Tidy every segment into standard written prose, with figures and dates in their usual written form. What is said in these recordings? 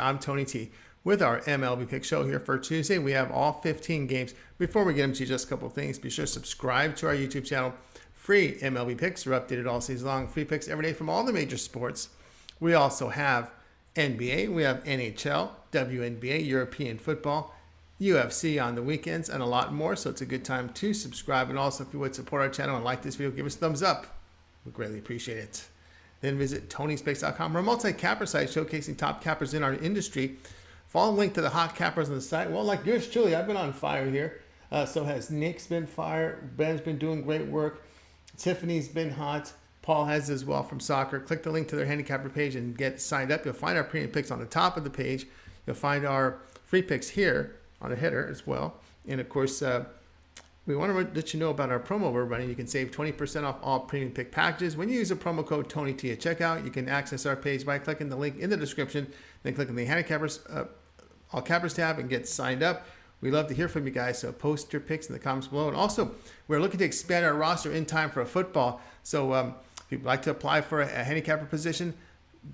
I'm Tony T with our MLB Pick Show here for Tuesday. We have all 15 games. Before we get into just a couple of things, be sure to subscribe to our YouTube channel. Free MLB picks are updated all season long. Free picks every day from all the major sports. We also have NBA, we have NHL, WNBA, European football, UFC on the weekends, and a lot more. So it's a good time to subscribe. And also, if you would support our channel and like this video, give us a thumbs up. We greatly appreciate it. Then visit TonySpicks.com. We're a multi-capper site showcasing top cappers in our industry. Follow the link to the hot cappers on the site. Well, like yours truly, I've been on fire here. So has Nick's been fire. Ben's been doing great work. Tiffany's been hot. Paul has as well from soccer. Click the link to their handicapper page and get signed up. You'll find our premium picks on the top of the page. You'll find our free picks here on the header as well. And of course, we want to let you know about our promo we're running. You can save 20% off all premium pick packages. When you use the promo code TonyT at checkout, you can access our page by clicking the link in the description, then clicking the handicappers, all cappers tab and get signed up. We love to hear from you guys, so post your picks in the comments below. And also, we're looking to expand our roster in time for football. So if you'd like to apply for a handicapper position,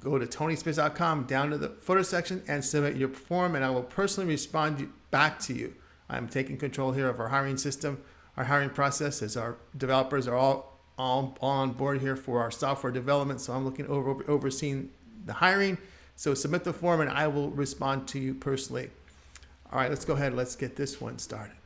go to TonySpicks.com, down to the footer section, and submit your form, and I will personally respond back to you. I'm taking control here of our hiring system, our hiring process, as our developers are all on board here for our software development. So I'm looking overseeing the hiring. So submit the form and I will respond to you personally. All right, let's go ahead. Let's get this one started.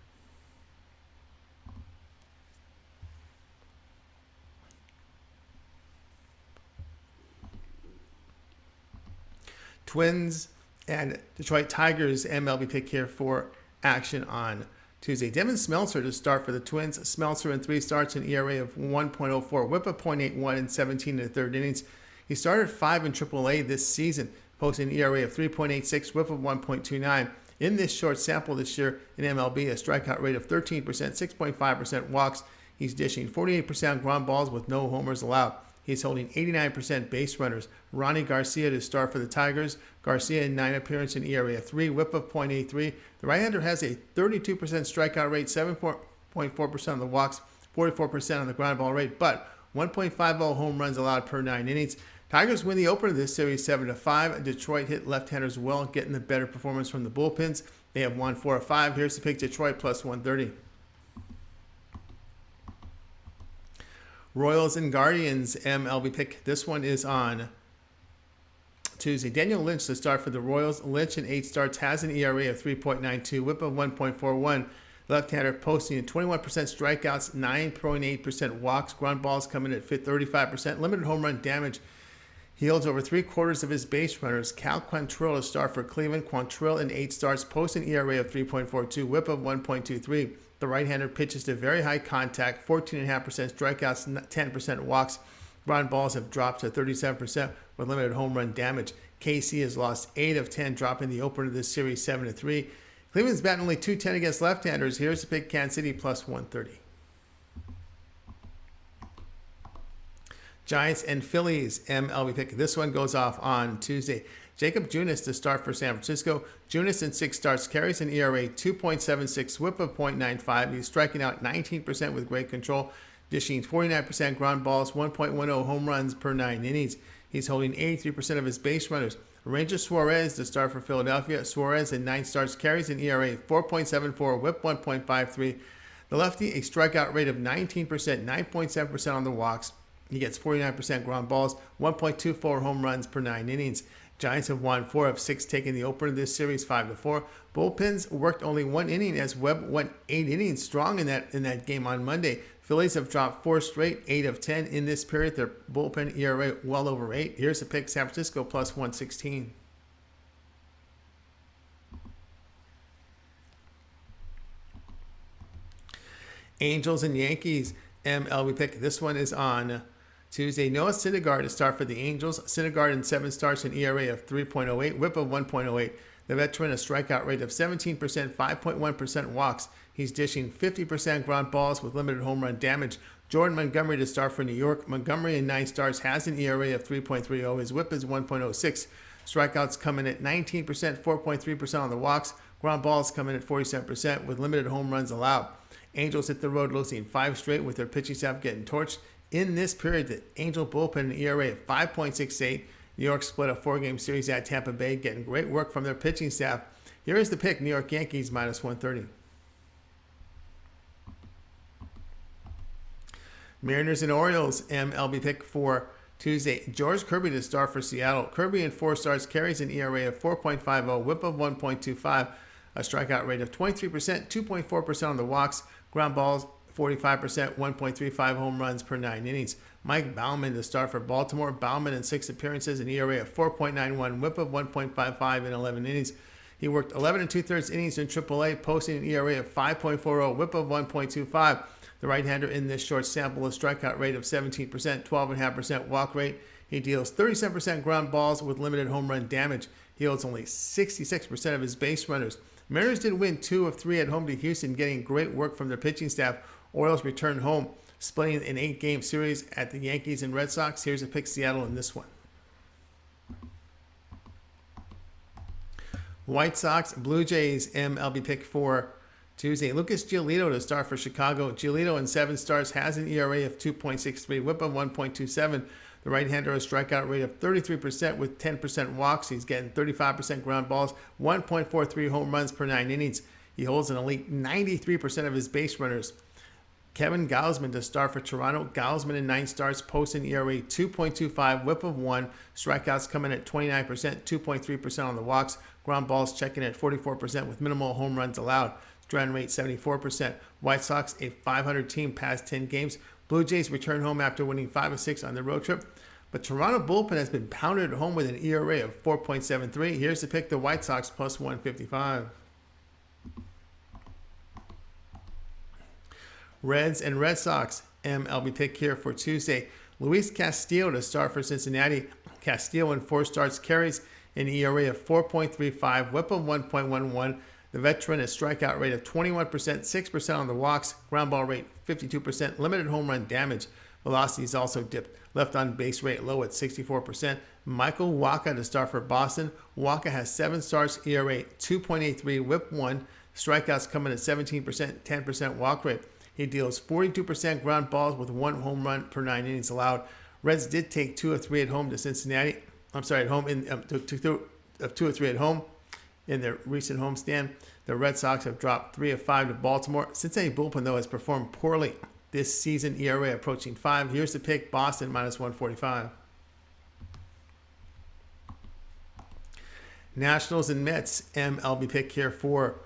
Twins and Detroit Tigers MLB pick here for action on Tuesday. Devin Smeltzer to start for the Twins. Smeltzer in 3 starts, an ERA of 1.04, whip of .81 in 17 and a third innings. He started 5 in AAA this season, posting an ERA of 3.86, whip of 1.29. In this short sample this year in MLB, a strikeout rate of 13%, 6.5% walks. He's dishing 48% ground balls with no homers allowed. He's holding 89% base runners. Ronnie Garcia to start for the Tigers. Garcia in 9 appearances, an ERA of 3, whip of .83. The right-hander has a 32% strikeout rate, 7.4% on the walks, 44% on the ground ball rate, but 1.50 home runs allowed per 9 innings. Tigers win the opener of this series 7-5. Detroit hit left-handers well, getting the better performance from the bullpens. They have won 4 of 5. Here's the pick: Detroit plus 130. Royals and Guardians MLB pick. This one is on Tuesday. Daniel Lynch to start for the Royals. Lynch in 8 starts has an ERA of 3.92, whip of 1.41. Left-hander posting 21% strikeouts, 9.8% walks. Ground balls coming at 35%. Limited home run damage. He holds over 3/4 of his base runners. Cal Quantrill to start for Cleveland. Quantrill in 8 starts posts an ERA of 3.42, whip of 1.23. The right-hander pitches to very high contact, 14.5% strikeouts, 10% walks. Ground balls have dropped to 37% with limited home run damage. KC has lost 8 of 10, dropping the opener of this series 7-3. Cleveland's batting only .210 against left-handers. Here's the pick: Kansas City plus 130. Giants and Phillies MLB pick. This one goes off on Tuesday. Jacob Junis to start for San Francisco. Junis in 6 starts carries an ERA 2.76, whip of .95. He's striking out 19% with great control, dishing 49% ground balls, 1.10 home runs per 9 innings. He's holding 83% of his base runners. Ranger Suarez to start for Philadelphia. Suarez in 9 starts carries an ERA 4.74, whip 1.53. The lefty, a strikeout rate of 19%, 9.7% on the walks. He gets 49% ground balls, 1.24 home runs per 9 innings. Giants have won 4 of 6, taking the opener of this series 5-4. Bullpens worked only 1 inning as Webb went 8 innings strong in that game on Monday. Phillies have dropped 4 straight, 8 of 10 in this period. Their bullpen ERA well over 8. Here's a pick: San Francisco plus 116. Angels and Yankees MLB pick. This one is on Tuesday. Noah Syndergaard to start for the Angels. Syndergaard in 7 starts, an ERA of 3.08, whip of 1.08. The veteran, a strikeout rate of 17%, 5.1% walks. He's dishing 50% ground balls with limited home run damage. Jordan Montgomery to start for New York. Montgomery in 9 starts has an ERA of 3.30. His whip is 1.06. Strikeouts come in at 19%, 4.3% on the walks. Ground balls come in at 47% with limited home runs allowed. Angels hit the road, losing 5 straight with their pitching staff getting torched. In this period, the Angel bullpen an ERA of 5.68. New York split a 4-game series at Tampa Bay, getting great work from their pitching staff. Here is the pick, New York Yankees minus 130. Mariners and Orioles MLB pick for Tuesday. George Kirby to start for Seattle. Kirby in 4 starts carries an ERA of 4.50, whip of 1.25, a strikeout rate of 23%, 2.4% on the walks, ground balls 45%, 1.35 home runs per 9 innings. Mike Baumann to start for Baltimore. Baumann in 6 appearances, an ERA of 4.91, whip of 1.55 in 11 innings. He worked 11 2/3 innings in AAA, posting an ERA of 5.40, whip of 1.25. The right-hander in this short sample, a strikeout rate of 17%, 12.5% walk rate. He deals 37% ground balls with limited home run damage. He holds only 66% of his base runners. Mariners did win 2 of 3 at home to Houston, getting great work from their pitching staff. Orioles returned home, splitting an 8-game series at the Yankees and Red Sox. Here's a pick, Seattle in this one. White Sox, Blue Jays MLB pick for Tuesday. Lucas Giolito to start for Chicago. Giolito in 7 starts has an ERA of 2.63, whip of 1.27. The right-hander has a strikeout rate of 33% with 10% walks. He's getting 35% ground balls, 1.43 home runs per 9 innings. He holds an elite 93% of his base runners. Kevin Gausman to start for Toronto. Gausman in 9 starts posts an ERA 2.25, whip of 1. Strikeouts come in at 29%, 2.3% on the walks. Ground balls checking at 44% with minimal home runs allowed. Strand rate 74%. White Sox a 500 team past 10 games. Blue Jays return home after winning 5 of 6 on the road trip. But Toronto bullpen has been pounded at home with an ERA of 4.73. Here's to pick the White Sox plus 155. Reds and Red Sox MLB pick here for Tuesday. Luis Castillo to start for Cincinnati. Castillo in 4 starts carries an ERA of 4.35, whip of 1.11. The veteran has strikeout rate of 21%, 6% on the walks, ground ball rate 52%, limited home run damage. Velocity is also dipped. Left on base rate low at 64%. Michael Wacha to start for Boston. Wacha has 7 starts, ERA 2.83, whip 1. Strikeouts coming at 17%, 10% walk rate. He deals 42% ground balls with 1 home run per 9 innings allowed. Reds did take 2 of 3 at home to Cincinnati. At home in 2 of 3 at home in their recent homestand. The Red Sox have dropped 3 of 5 to Baltimore. Cincinnati bullpen, though, has performed poorly this season, ERA approaching 5. Here's the pick, Boston minus 145. Nationals and Mets MLB pick here for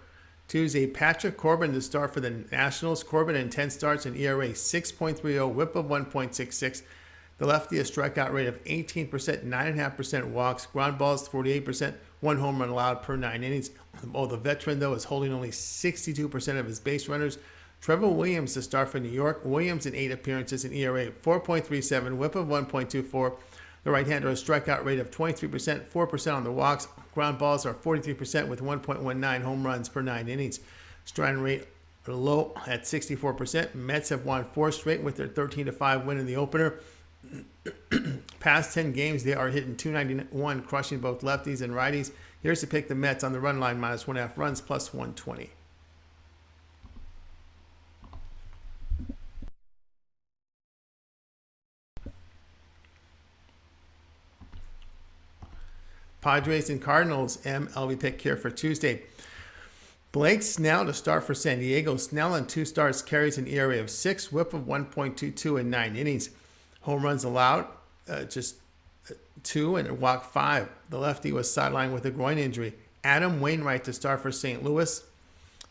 Tuesday. Patrick Corbin to start for the Nationals. Corbin in 10 starts, an ERA 6.30, whip of 1.66. The lefty has strikeout rate of 18%, 9.5% walks, ground balls 48%, 1 home run allowed per 9 innings. The veteran, though, is holding only 62% of his base runners. Trevor Williams to start for New York. Williams in 8 appearances, an ERA of 4.37, whip of 1.24. The right-hander has a strikeout rate of 23%, 4% on the walks. Ground balls are 43% with 1.19 home runs per 9 innings. Strand rate low at 64%. Mets have won 4 straight with their 13-5 win in the opener. Past 10 games, they are hitting .291, crushing both lefties and righties. Here's to pick the Mets on the run line, minus 1.5 runs, plus 120. Padres and Cardinals MLB pick here for Tuesday. Blake Snell to start for San Diego. Snell in 2 starts carries an ERA of 6, whip of 1.22 in 9 innings. Home runs allowed, just 2 and a walk 5. The lefty was sidelined with a groin injury. Adam Wainwright to start for St. Louis.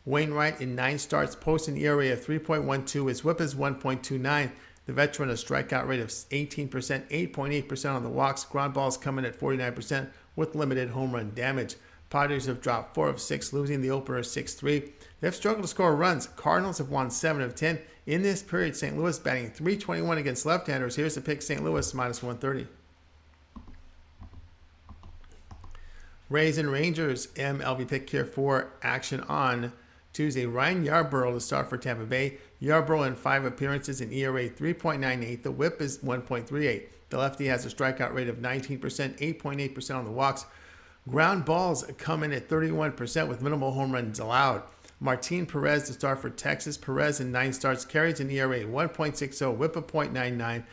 Wainwright in 9 starts posts an ERA of 3.12. His whip is 1.29. The veteran has a strikeout rate of 18%, 8.8% on the walks. Ground balls coming at 49% with limited home run damage. Padres have dropped 4 of 6, losing the opener 6-3. They've struggled to score runs. Cardinals have won 7 of 10. In this period, St. Louis batting .321 against left-handers. Here's the pick, St. Louis minus 130. Rays and Rangers MLB pick here for action on Tuesday. Ryan Yarbrough to start for Tampa Bay. Yarbrough in 5 appearances, an ERA 3.98. The whip is 1.38. The lefty has a strikeout rate of 19%, 8.8% on the walks. Ground balls come in at 31% with minimal home runs allowed. Martin Perez to start for Texas. Perez in 9 starts carries an ERA 1.60, whip of .99.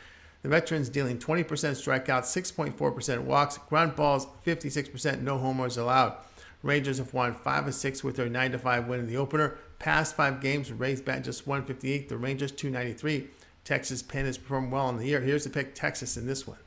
The veterans dealing 20% strikeouts, 6.4% walks, ground balls 56%, no homers allowed. Rangers have won 5 of 6 with their 9-5 win in the opener. Past 5 games, Rays bat just 158, the Rangers 293. Texas Penn has performed well in the year. Here's the pick, Texas in this one.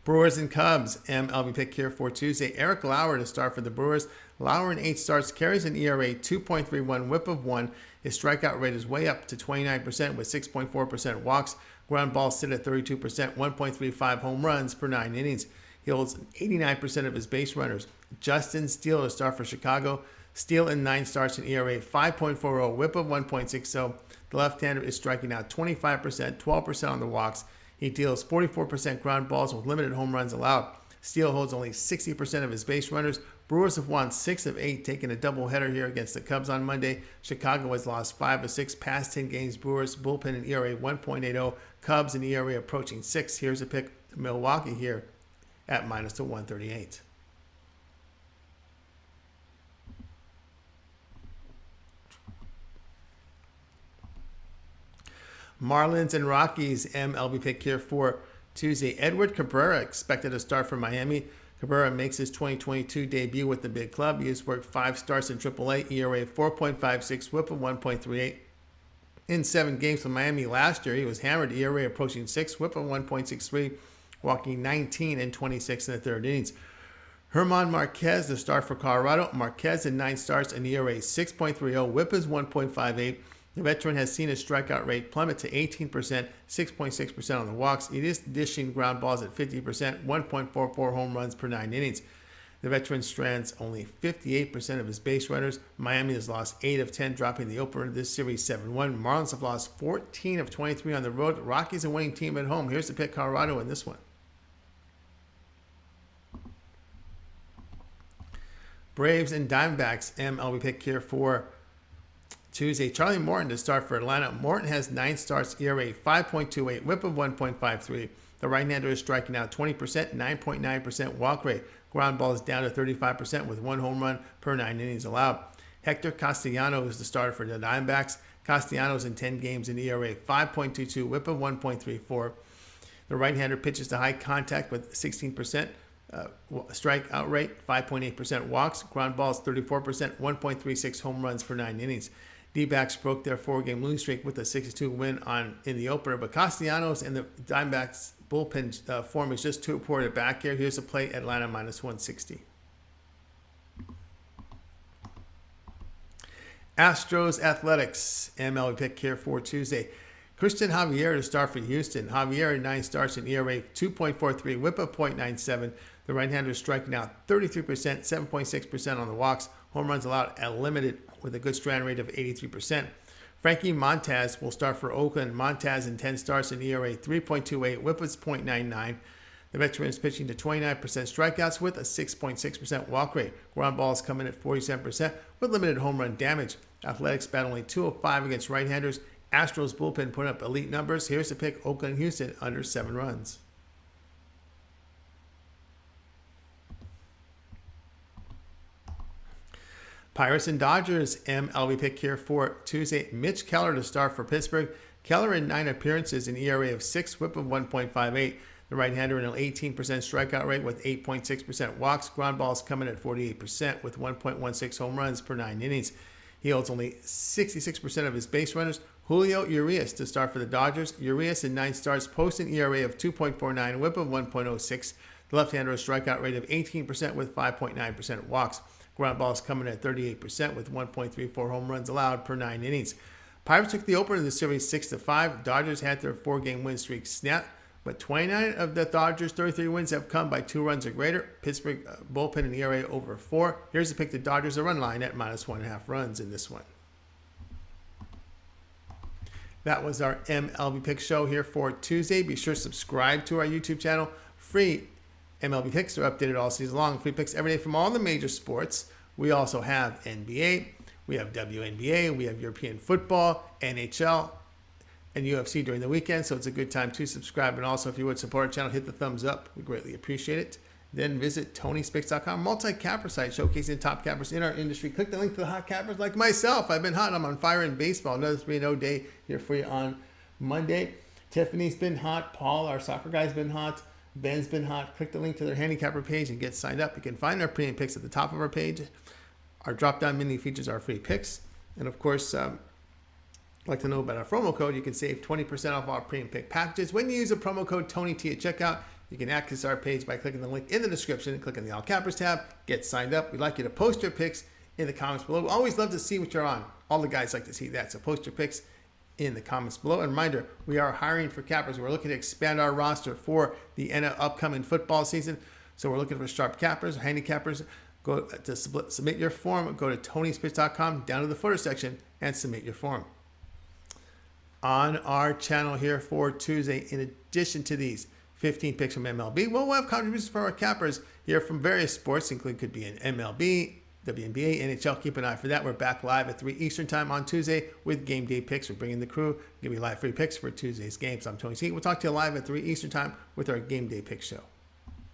Brewers and Cubs, MLB pick here for Tuesday. Eric Lauer to start for the Brewers. Lauer in 8 starts carries an ERA 2.31, whip of 1. His strikeout rate is way up to 29% with 6.4% walks. Ground balls sit at 32%, 1.35 home runs per 9 innings. He holds 89% of his base runners. Justin Steele to start for Chicago. Steele in 9 starts an ERA 5.40, whip of 1.60. The left-hander is striking out 25%, 12% on the walks. He deals 44% ground balls with limited home runs allowed. Steele holds only 60% of his base runners. Brewers have won 6 of 8, taking a doubleheader here against the Cubs on Monday. Chicago has lost 5 of 6 past 10 games. Brewers bullpen and ERA 1.80. Cubs and ERA approaching 6. Here's a pick, Milwaukee here at minus to 138. Marlins and Rockies, MLB pick here for Tuesday. Edward Cabrera expected to start for Miami. Cabrera makes his 2022 debut with the big club. He has worked 5 starts in AAA, ERA 4.56, whip of 1.38. In 7 games for Miami last year, he was hammered, ERA approaching 6, whip of 1.63, walking 19 and 26 in the 3rd innings. Herman Marquez to start for Colorado. Marquez in 9 starts, an ERA 6.30, whip is 1.58. The veteran has seen his strikeout rate plummet to 18%, 6.6% on the walks. He is dishing ground balls at 50%, 1.44 home runs per 9 innings. The veteran strands only 58% of his base runners. Miami has lost 8 of 10, dropping the opener of this series 7-1. Marlins have lost 14 of 23 on the road. Rockies a winning team at home. Here's the pick, Colorado in this one. Braves and Diamondbacks, MLB pick here for Tuesday. Charlie Morton to start for Atlanta. Morton has 9 starts, ERA 5.28, whip of 1.53. The right-hander is striking out 20%, 9.9% walk rate. Ground balls down to 35% with 1 home run per 9 innings allowed. Hector Castellanos is the starter for the Diamondbacks. Castellanos in 10 games in ERA 5.22, whip of 1.34. The right-hander pitches to high contact with 16% strikeout rate, 5.8% walks. Ground balls 34%, 1.36 home runs per 9 innings. D-backs broke their 4-game losing streak with a 6-2 win in the opener, but Castellanos and the Diamondbacks bullpen form is just too poor to back here. Here's a play, Atlanta minus 160. Astros Athletics, MLB pick here for Tuesday. Christian Javier to start for Houston. Javier in 9 starts in ERA 2.43, whip of 0.97. The right-hander is striking out 33%, 7.6% on the walks. Home runs allowed at limited with a good strand rate of 83%. Frankie Montas will start for Oakland. Montas in 10 starts in ERA 3.28, whip is 0.99. The veteran is pitching to 29% strikeouts with a 6.6% walk rate. Ground balls come in at 47% with limited home run damage. Athletics bat only 2 of 5 against right-handers. Astros bullpen put up elite numbers. Here's the pick, Oakland Houston under 7 runs. Pirates and Dodgers, MLB pick here for Tuesday. Mitch Keller to start for Pittsburgh. Keller in 9 appearances, an ERA of 6, whip of 1.58. The right-hander in an 18% strikeout rate with 8.6% walks. Ground balls coming at 48% with 1.16 home runs per 9 innings. He holds only 66% of his base runners. Julio Urias to start for the Dodgers. Urias in 9 starts posts an ERA of 2.49, whip of 1.06. The left-hander a strikeout rate of 18% with 5.9% walks. Ground balls coming at 38% with 1.34 home runs allowed per 9 innings. Pirates took the opener of the series 6-5. Dodgers had their 4-game win streak snapped, but 29 of the Dodgers' 33 wins have come by 2 runs or greater. Pittsburgh bullpen and ERA over 4. Here's to pick the Dodgers a run line at minus 1.5 runs in this one. That was our MLB Pick Show here for Tuesday. Be sure to subscribe to our YouTube channel. Free MLB picks are updated all season long. Free picks every day from all the major sports. We also have NBA, we have WNBA, we have European football, NHL, and UFC during the weekend. So it's a good time to subscribe. And also, if you would support our channel, hit the thumbs up. We greatly appreciate it. then visit TonySpicks.com, multi-capper site showcasing top cappers in our industry. Click the link to the hot cappers like myself. I've been hot. I'm on fire in baseball. Another 3-0 day here for you on Monday. Tiffany's been hot. Paul, our soccer guy's been hot. Ben's been hot. Click the link to their handicapper page and get signed up. You can find our premium picks at the top of our page. Our drop-down menu features our free picks. And of course, like to know about our promo code, you can save 20% off our premium pick packages. When you use a promo code TonyT at checkout, you can access our page by clicking the link in the description, click on the All Cappers tab, get signed up. We'd like you to post your picks in the comments below. We always love to see what you're on. All the guys like to see that, so post your picks in the comments below. And reminder, we are hiring for cappers. We're looking to expand our roster for the upcoming football season. So we're looking for sharp cappers, handicappers. Go to submit your form. Go to TonySpitz.com, down to the footer section, and submit your form. On our channel here for Tuesday, in addition to these 15 picks from MLB, we'll have contributions for our cappers here from various sports, including could be an MLB, WNBA, NHL. Keep an eye for that. We're back live at 3 Eastern time on Tuesday with game day picks. We're bringing the crew, give you live free picks for Tuesday's games. I'm Tony C. We'll talk to you live at 3 Eastern time with our game day pick show.